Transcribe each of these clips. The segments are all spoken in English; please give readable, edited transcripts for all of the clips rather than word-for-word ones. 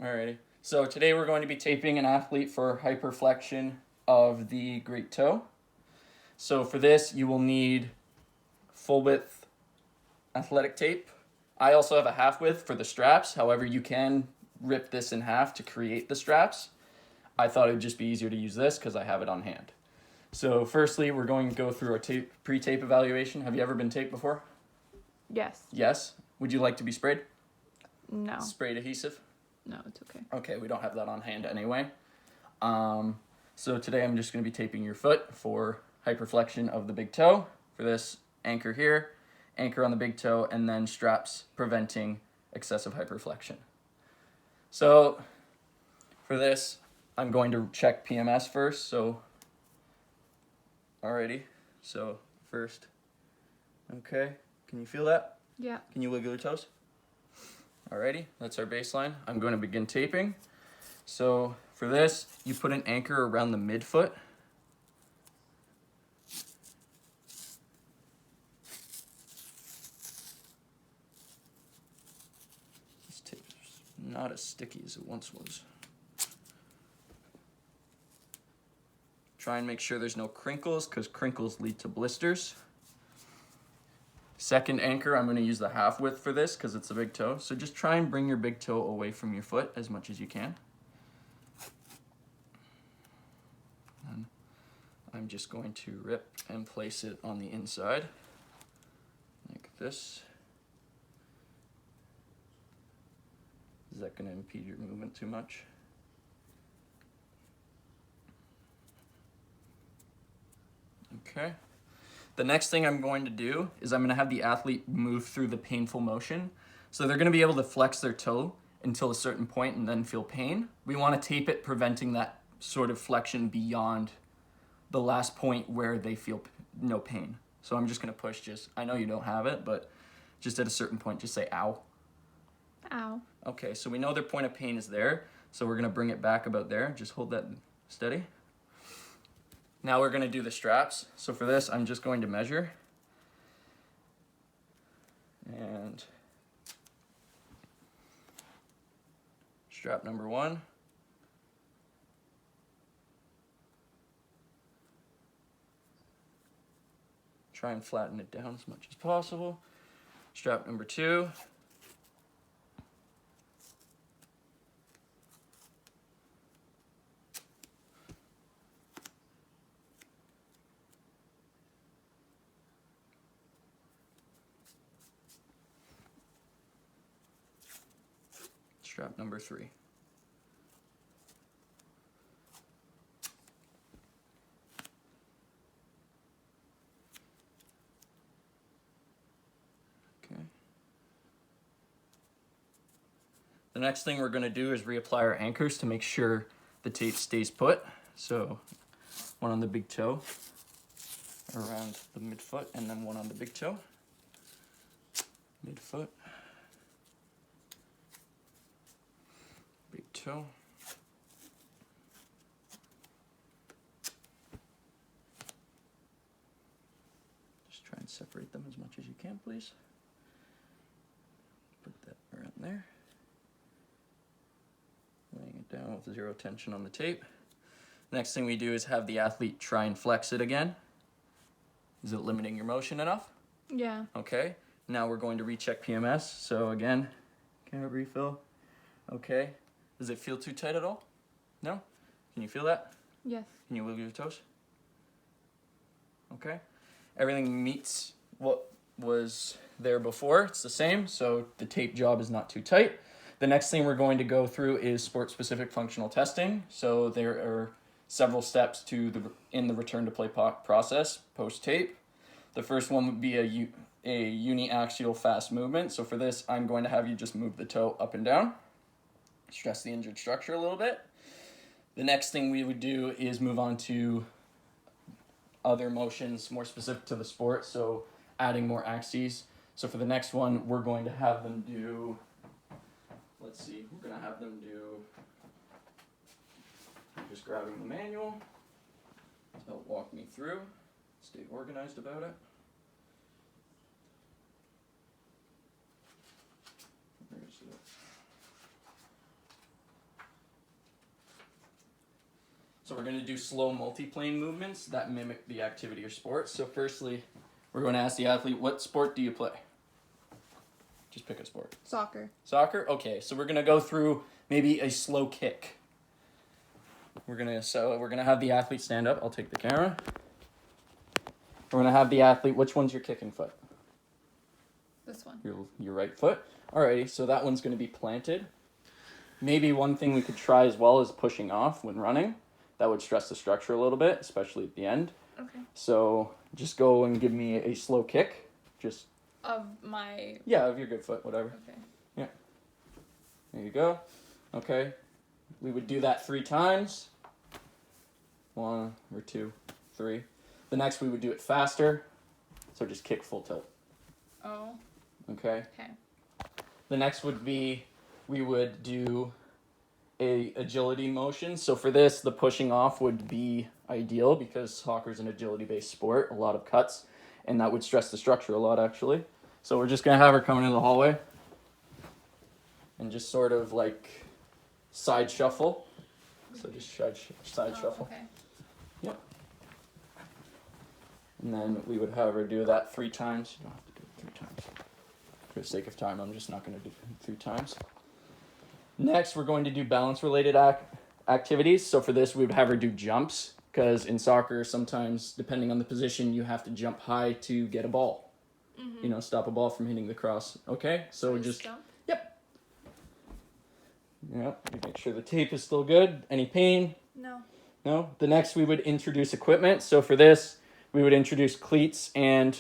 Alrighty. So today we're going to be taping an athlete for hyperflexion of the great toe. So for this, you will need full width athletic tape. I also have a half width for the straps. However, you can rip this in half to create the straps. I thought it would just be easier to use this because I have it on hand. So firstly, we're going to go through our pre-tape evaluation. Have you ever been taped before? Yes. Yes. Would you like to be sprayed? No. Sprayed adhesive? No, it's okay. Okay, we don't have that on hand anyway. So today I'm just going to be taping your foot for hyperflexion of the big toe. For this, anchor here, anchor on the big toe, and then straps preventing excessive hyperflexion. So for this, I'm going to check PMS first. So, alrighty. So first, okay. Can you feel that? Yeah. Can you wiggle your toes? Alrighty, that's our baseline. I'm going to begin taping. So for this, you put an anchor around the midfoot. This tape is not as sticky as it once was. Try and make sure there's no crinkles because crinkles lead to blisters. Second anchor, I'm going to use the half width for this because it's a big toe. So just try and bring your big toe away from your foot as much as you can. And I'm just going to rip and place it on the inside like this. Is that going to impede your movement too much? Okay. The next thing I'm going to do is I'm going to have the athlete move through the painful motion. So they're going to be able to flex their toe until a certain point and then feel pain. We want to tape it, preventing that sort of flexion beyond the last point where they feel no pain. So I'm just going to push I know you don't have it, but just at a certain point, just say ow. Ow. Okay, so we know their point of pain is there. So we're going to bring it back about there. Just hold that steady. Now we're going to do the straps. So for this, I'm just going to measure. And strap number 1. Try and flatten it down as much as possible. Strap number 2. Strap number 3. Okay. The next thing we're going to do is reapply our anchors to make sure the tape stays put. So one on the big toe around the midfoot and then one on the big toe. Midfoot. Big toe. Just try and separate them as much as you can, please. Put that around there. Laying it down with 0 tension on the tape. Next thing we do is have the athlete try and flex it again. Is it limiting your motion enough? Yeah. Okay. Now we're going to recheck PMS. So again, camera refill. Okay. Does it feel too tight at all? No? Can you feel that? Yes. Can you wiggle your toes? Okay. Everything meets what was there before. It's the same, so the tape job is not too tight. The next thing we're going to go through is sport-specific functional testing. So there are several steps in the return to play process post-tape. The first one would be a uniaxial fast movement. So for this, I'm going to have you just move the toe up and down. Stress the injured structure a little bit. The next thing we would do is move on to other motions more specific to the sport, so adding more axes. So for the next one, we're going to have them do, I'm just grabbing the manual to help walk me through, stay organized about it. Where is it? So we're going to do slow multiplane movements that mimic the activity or sport. So firstly, we're going to ask the athlete, what sport do you play? Just pick a sport. Soccer. Soccer? Okay, so we're going to go through maybe a slow kick. We're going to have the athlete stand up. I'll take the camera. We're going to have the athlete, which one's your kicking foot? This one. Your right foot. Alrighty, so that one's going to be planted. Maybe one thing we could try as well is pushing off when running. That would stress the structure a little bit, especially at the end. Okay. So just go and give me a slow kick. Just Of my. yeah, of your good foot, whatever. Okay. There you go. Okay. We would do that 3 times. 1 or 2, 3. The next we would do it faster. So just kick full tilt. Oh. Okay. Okay. The next would be we would do a agility motion. So for this, the pushing off would be ideal because soccer's an agility-based sport, a lot of cuts, and that would stress the structure a lot actually. So we're just gonna have her coming in the hallway and just sort of like side shuffle. So just side shuffle. Okay. And then we would have her do that 3 times. You don't have to do it 3 times. For the sake of time, I'm just not going to do it 3 times. Next, we're going to do balance-related activities. So for this, we would have her do jumps. Because in soccer, sometimes, depending on the position, you have to jump high to get a ball. Mm-hmm. You know, stop a ball from hitting the cross. Okay? So just... Jump? Yep. Make sure the tape is still good. Any pain? No. No? The next, we would introduce equipment. So for this, we would introduce cleats and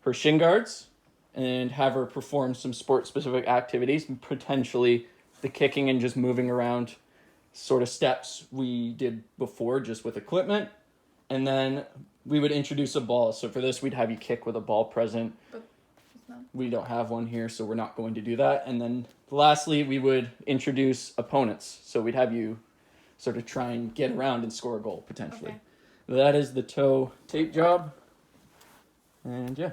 her shin guards and have her perform some sport-specific activities, potentially the kicking and just moving around sort of steps we did before just with equipment. And then we would introduce a ball. So for this, we'd have you kick with a ball present. But it's not. We don't have one here, so we're not going to do that. And then lastly, we would introduce opponents. So we'd have you sort of try and get around and score a goal, potentially. Okay. That is the toe tape job. And yeah.